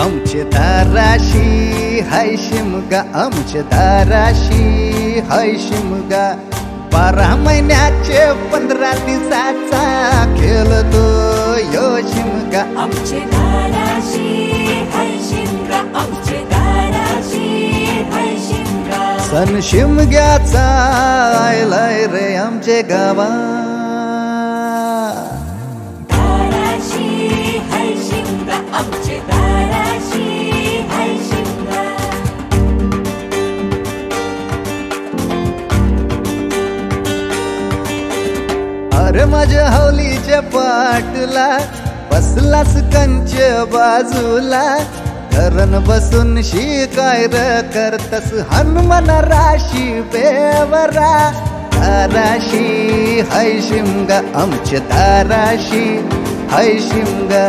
आमचे दाराशी हाय शिमगा, आमचे दाराशी हाय शिमगा. 12 महिन्याचे 15 दिवसाचा खेळतो यो शिमगा. आमचे दाराशी हाय शिमगा, आमचे दाराशी हाय शिमगा. सण शिमग्याचा आयलाय रे आमचे गावा. दाराशी हाय शिमगा, आमचे दाराशी हाय शिमगा. अरे माझ्या हौलीच्या पाटला बसलास कंच बाजूला. धरण बसून शिकाय र करतस हनुमान राशी बेवरा. दाराशी हाय शिमगा, आमच्या दाराशी हाय शिमगा.